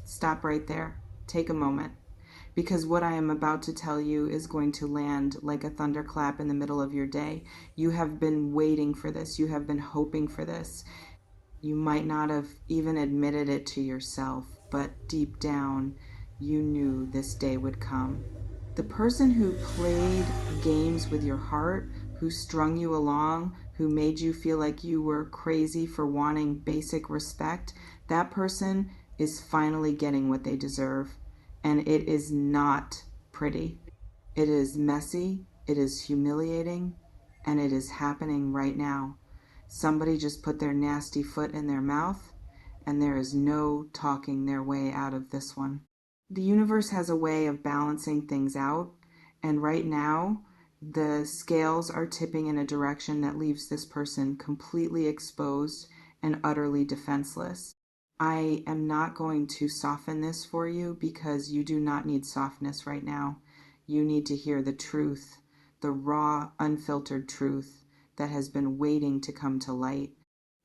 Stop right there. Take a moment. Because what I am about to tell you is going to land like a thunderclap in the middle of your day. You have been waiting for this. You have been hoping for this. You might not have even admitted it to yourself, but deep down, you knew this day would come. The person who played games with your heart, who strung you along, who made you feel like you were crazy for wanting basic respect, that person is finally getting what they deserve. And it is not pretty. It is messy, it is humiliating, and it is happening right now. Somebody just put their nasty foot in their mouth, and there is no talking their way out of this one. The universe has a way of balancing things out, and right now, the scales are tipping in a direction that leaves this person completely exposed and utterly defenseless. I am not going to soften this for you because you do not need softness right now. You need to hear the truth, the raw, unfiltered truth that has been waiting to come to light.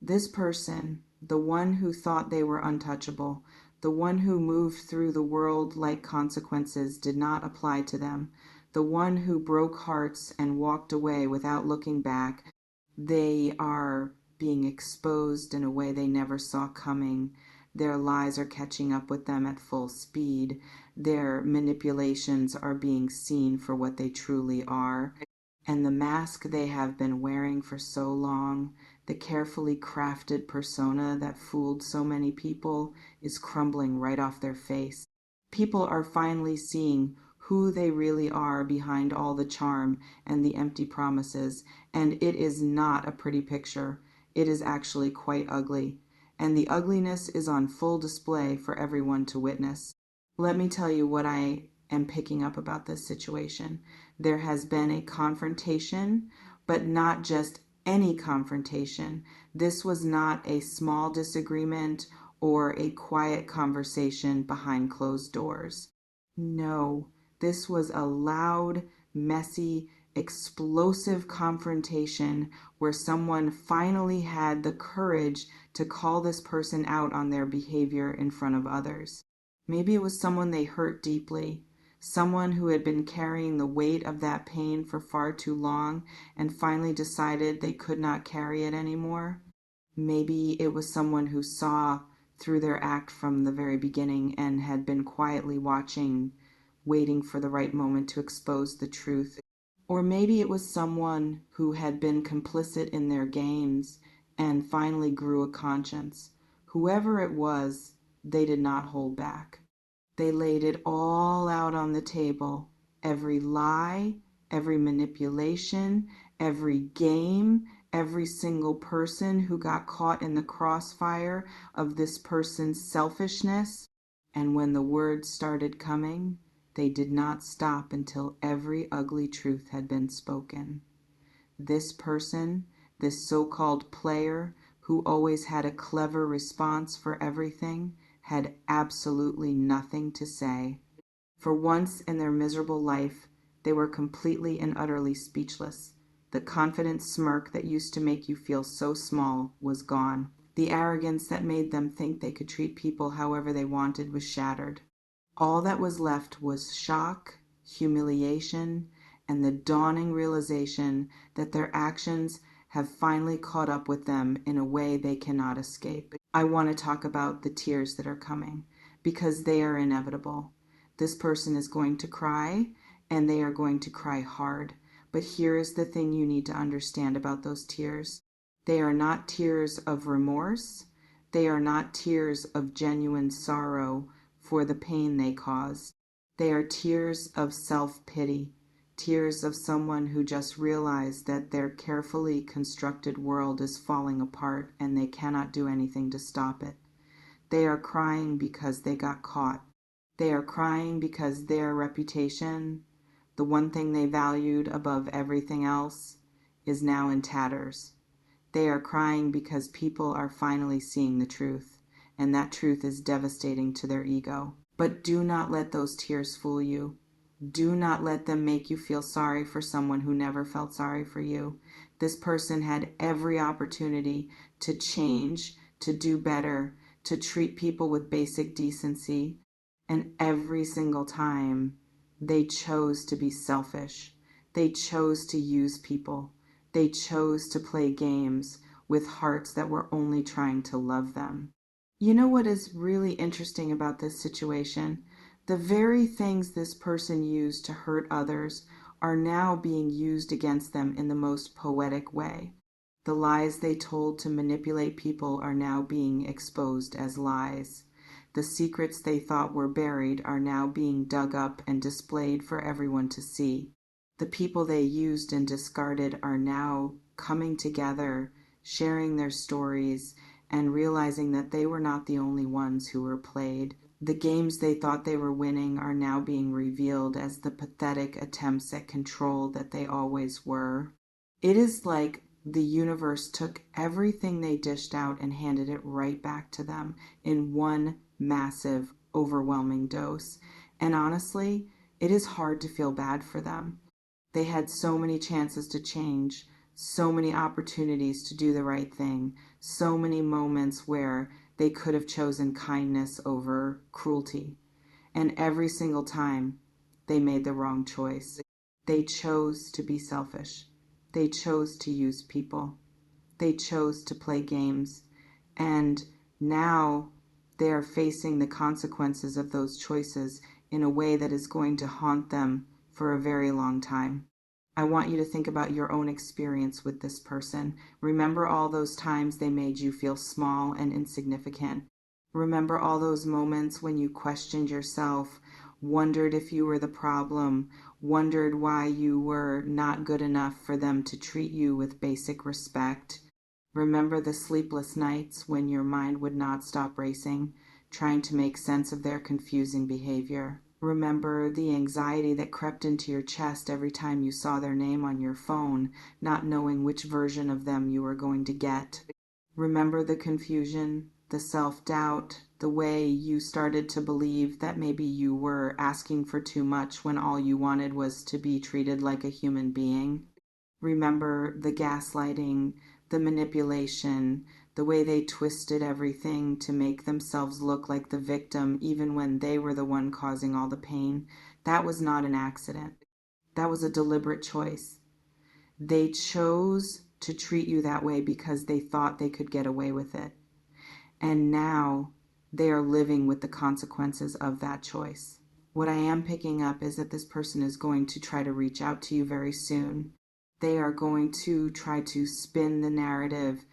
This person, the one who thought they were untouchable, the one who moved through the world like consequences did not apply to them, the one who broke hearts and walked away without looking back, they are being exposed in a way they never saw coming. Their lies are catching up with them at full speed. Their manipulations are being seen for what they truly are. And the mask they have been wearing for so long, the carefully crafted persona that fooled so many people, is crumbling right off their face. People are finally seeing who they really are behind all the charm and the empty promises, and it is not a pretty picture. It is actually quite ugly, and the ugliness is on full display for everyone to witness. Let me tell you what I am picking up about this situation. There has been a confrontation, but not just any confrontation. This was not a small disagreement or a quiet conversation behind closed doors. No, this was a loud, messy, explosive confrontation where someone finally had the courage to call this person out on their behavior in front of others. Maybe it was someone they hurt deeply, someone who had been carrying the weight of that pain for far too long and finally decided they could not carry it anymore. Maybe it was someone who saw through their act from the very beginning and had been quietly watching, waiting for the right moment to expose the truth. Or maybe it was someone who had been complicit in their games and finally grew a conscience. Whoever it was, they did not hold back. They laid it all out on the table. Every lie, every manipulation, every game, every single person who got caught in the crossfire of this person's selfishness. And when the words started coming, they did not stop until every ugly truth had been spoken. This person, this so-called player, who always had a clever response for everything, had absolutely nothing to say. For once in their miserable life, they were completely and utterly speechless. The confident smirk that used to make you feel so small was gone. The arrogance that made them think they could treat people however they wanted was shattered. All that was left was shock, humiliation, and the dawning realization that their actions have finally caught up with them in a way they cannot escape. I want to talk about the tears that are coming because they are inevitable. This person is going to cry, and they are going to cry hard. But here is the thing you need to understand about those tears. They are not tears of remorse. They are not tears of genuine sorrow for the pain they caused. They are tears of self-pity, tears of someone who just realized that their carefully constructed world is falling apart and they cannot do anything to stop it. They are crying because they got caught. They are crying because their reputation, the one thing they valued above everything else, is now in tatters. They are crying because people are finally seeing the truth, and that truth is devastating to their ego. But do not let those tears fool you. Do not let them make you feel sorry for someone who never felt sorry for you. This person had every opportunity to change, to do better, to treat people with basic decency, and every single time they chose to be selfish. They chose to use people. They chose to play games with hearts that were only trying to love them. You know what is really interesting about this situation? The very things this person used to hurt others are now being used against them in the most poetic way. The lies they told to manipulate people are now being exposed as lies. The secrets they thought were buried are now being dug up and displayed for everyone to see. The people they used and discarded are now coming together, sharing their stories, and realizing that they were not the only ones who were played. The games they thought they were winning are now being revealed as the pathetic attempts at control that they always were. It is like the universe took everything they dished out and handed it right back to them in one massive, overwhelming dose. And honestly, it is hard to feel bad for them. They had so many chances to change, so many opportunities to do the right thing, so many moments where they could have chosen kindness over cruelty. And every single time, they made the wrong choice. They chose to be selfish. They chose to use people. They chose to play games. And now they are facing the consequences of those choices in a way that is going to haunt them for a very long time. I want you to think about your own experience with this person. Remember all those times they made you feel small and insignificant. Remember all those moments when you questioned yourself, wondered if you were the problem, wondered why you were not good enough for them to treat you with basic respect. Remember the sleepless nights when your mind would not stop racing, trying to make sense of their confusing behavior. Remember the anxiety that crept into your chest every time you saw their name on your phone, not knowing which version of them you were going to get. Remember the confusion, the self-doubt, the way you started to believe that maybe you were asking for too much when all you wanted was to be treated like a human being. Remember the gaslighting, the manipulation, the way they twisted everything to make themselves look like the victim even when they were the one causing all the pain. That was not an accident. That was a deliberate choice. They chose to treat you that way because they thought they could get away with it. And now they are living with the consequences of that choice. What I am picking up is that this person is going to try to reach out to you very soon. They are going to try to spin the narrative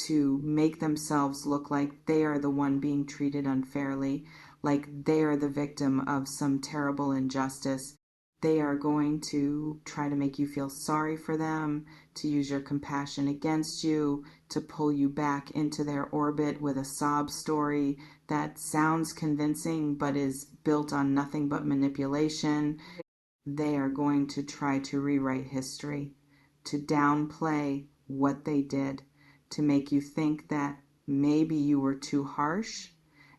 to make themselves look like they are the one being treated unfairly, like they are the victim of some terrible injustice. They are going to try to make you feel sorry for them, to use your compassion against you, to pull you back into their orbit with a sob story that sounds convincing but is built on nothing but manipulation. They are going to try to rewrite history, to downplay what they did, to make you think that maybe you were too harsh,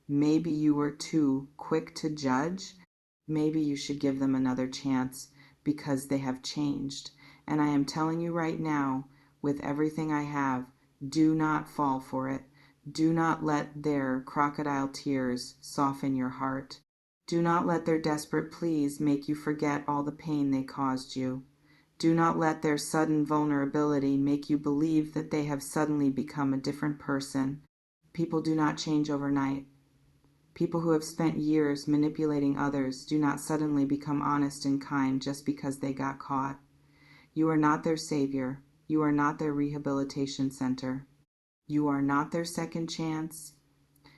maybe you were too quick to judge, maybe you should give them another chance because they have changed. And I am telling you right now, with everything I have, do not fall for it. Do not let their crocodile tears soften your heart. Do not let their desperate pleas make you forget all the pain they caused you. Do not let their sudden vulnerability make you believe that they have suddenly become a different person. People do not change overnight. People who have spent years manipulating others do not suddenly become honest and kind just because they got caught. You are not their savior. You are not their rehabilitation center. You are not their second chance.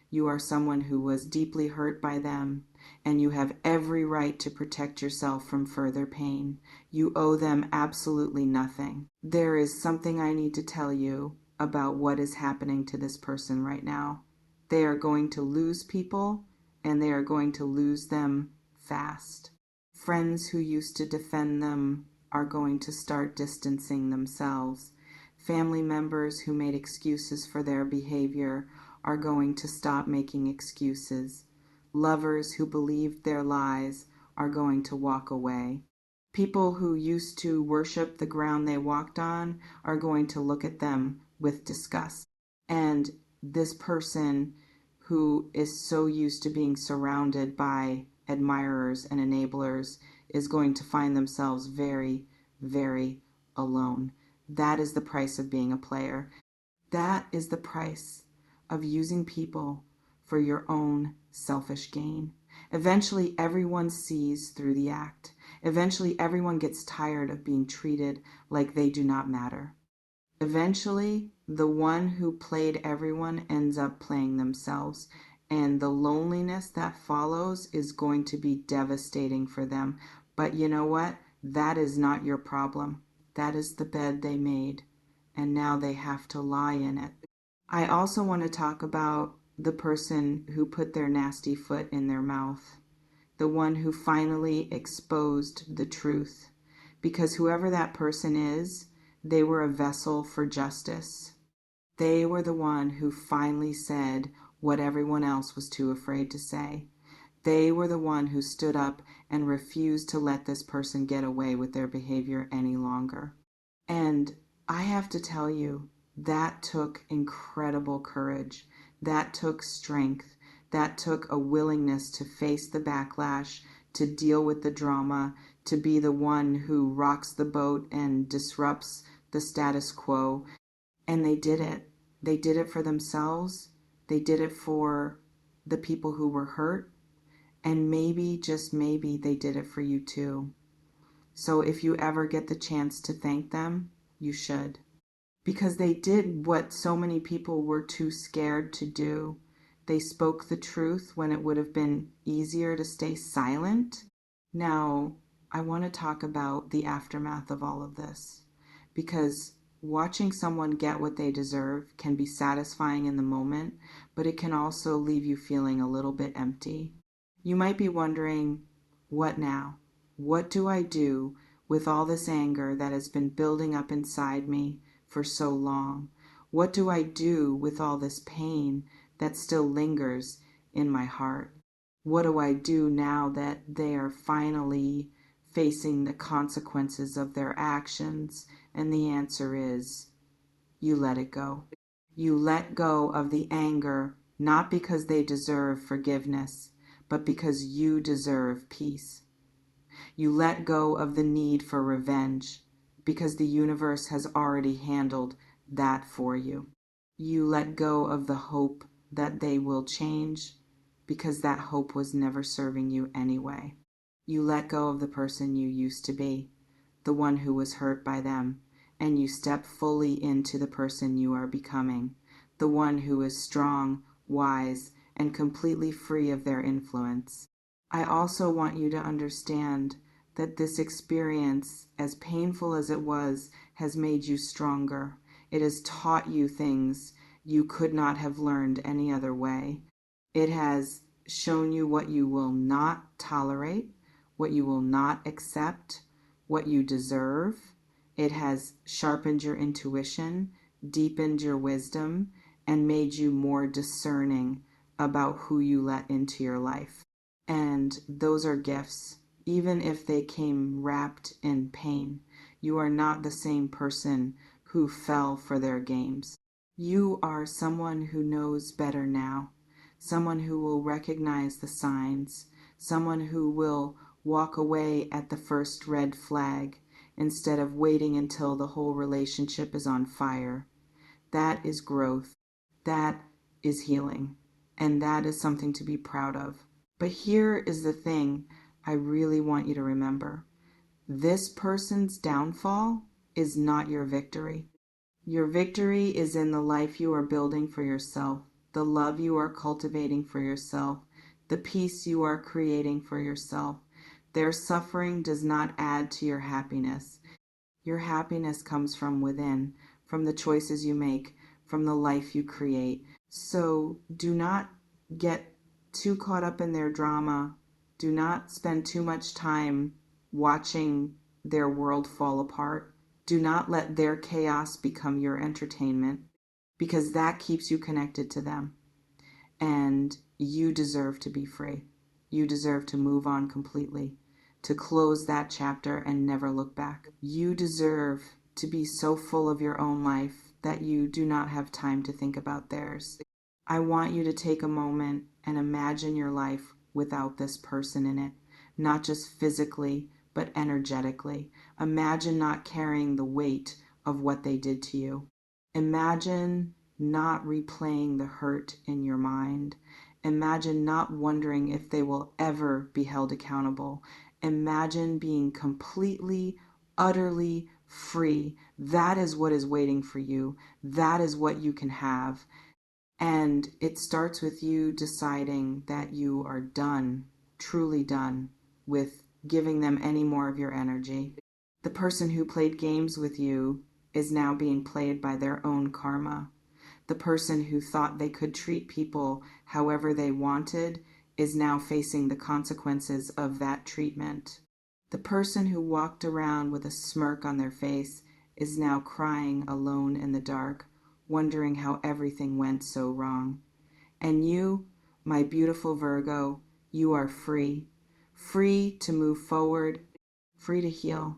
You are someone who was deeply hurt by them, and you have every right to protect yourself from further pain. You owe them absolutely nothing. There is something I need to tell you about what is happening to this person right now. They are going to lose people, and they are going to lose them fast. Friends who used to defend them are going to start distancing themselves. Family members who made excuses for their behavior are going to stop making excuses. Lovers who believed their lies are going to walk away. People who used to worship the ground they walked on are going to look at them with disgust. And this person who is so used to being surrounded by admirers and enablers is going to find themselves very, very alone. That is the price of being a player. That is the price of using people for your own selfish gain. Eventually, everyone sees through the act. Eventually, everyone gets tired of being treated like they do not matter. Eventually, the one who played everyone ends up playing themselves, and the loneliness that follows is going to be devastating for them. But you know what? That is not your problem. That is the bed they made, and now they have to lie in it. I also want to talk about the person who put their nasty foot in their mouth, the one who finally exposed the truth, because whoever that person is, they were a vessel for justice. They were the one who finally said what everyone else was too afraid to say. They were the one who stood up and refused to let this person get away with their behavior any longer. And I have to tell you, that took incredible courage. That took strength. That took a willingness to face the backlash, to deal with the drama, to be the one who rocks the boat and disrupts the status quo. And they did it. They did it for themselves. They did it for the people who were hurt. And maybe, just maybe, they did it for you too. So if you ever get the chance to thank them, you should. Because they did what so many people were too scared to do. They spoke the truth when it would have been easier to stay silent. Now, I want to talk about the aftermath of all of this. Because watching someone get what they deserve can be satisfying in the moment, but it can also leave you feeling a little bit empty. You might be wondering, what now? What do I do with all this anger that has been building up inside me for so long? What do I do with all this pain that still lingers in my heart? What do I do now that they are finally facing the consequences of their actions? And the answer is, you let it go. You let go of the anger, not because they deserve forgiveness, but because you deserve peace. You let go of the need for revenge, because the universe has already handled that for you. You let go of the hope that they will change, because that hope was never serving you anyway. You let go of the person you used to be, the one who was hurt by them, and you step fully into the person you are becoming, the one who is strong, wise, and completely free of their influence. I also want you to understand that this experience, as painful as it was, has made you stronger. It has taught you things you could not have learned any other way. It has shown you what you will not tolerate, what you will not accept, what you deserve. It has sharpened your intuition, deepened your wisdom, and made you more discerning about who you let into your life. And those are gifts. Even if they came wrapped in pain, you are not the same person who fell for their games. You are someone who knows better now, someone who will recognize the signs, someone who will walk away at the first red flag instead of waiting until the whole relationship is on fire. That is growth. That is healing. And that is something to be proud of. But here is the thing I really want you to remember. This person's downfall is not your victory. Your victory is in the life you are building for yourself, the love you are cultivating for yourself, the peace you are creating for yourself. Their suffering does not add to your happiness. Your happiness comes from within, from the choices you make, from the life you create. So do not get too caught up in their drama. Do not spend too much time watching their world fall apart. Do not let their chaos become your entertainment, because that keeps you connected to them. And you deserve to be free. You deserve to move on completely, to close that chapter and never look back. You deserve to be so full of your own life that you do not have time to think about theirs. I want you to take a moment and imagine your life without this person in it, not just physically, but energetically. Imagine not carrying the weight of what they did to you. Imagine not replaying the hurt in your mind. Imagine not wondering if they will ever be held accountable. Imagine being completely, utterly free. That is what is waiting for you. That is what you can have. And it starts with you deciding that you are done, truly done, with giving them any more of your energy. The person who played games with you is now being played by their own karma. The person who thought they could treat people however they wanted is now facing the consequences of that treatment. The person who walked around with a smirk on their face is now crying alone in the dark, wondering how everything went so wrong. And you, my beautiful Virgo, you are free. Free to move forward, free to heal,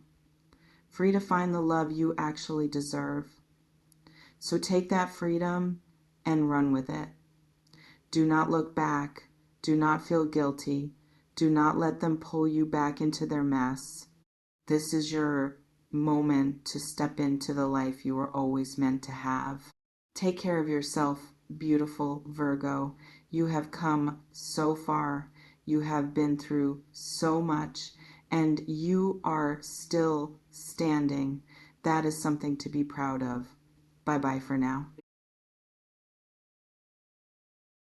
free to find the love you actually deserve. So take that freedom and run with it. Do not look back. Do not feel guilty. Do not let them pull you back into their mess. This is your moment to step into the life you were always meant to have. Take care of yourself, beautiful Virgo. You have come so far. You have been through so much, and you are still standing. That is something to be proud of. Bye-bye for now.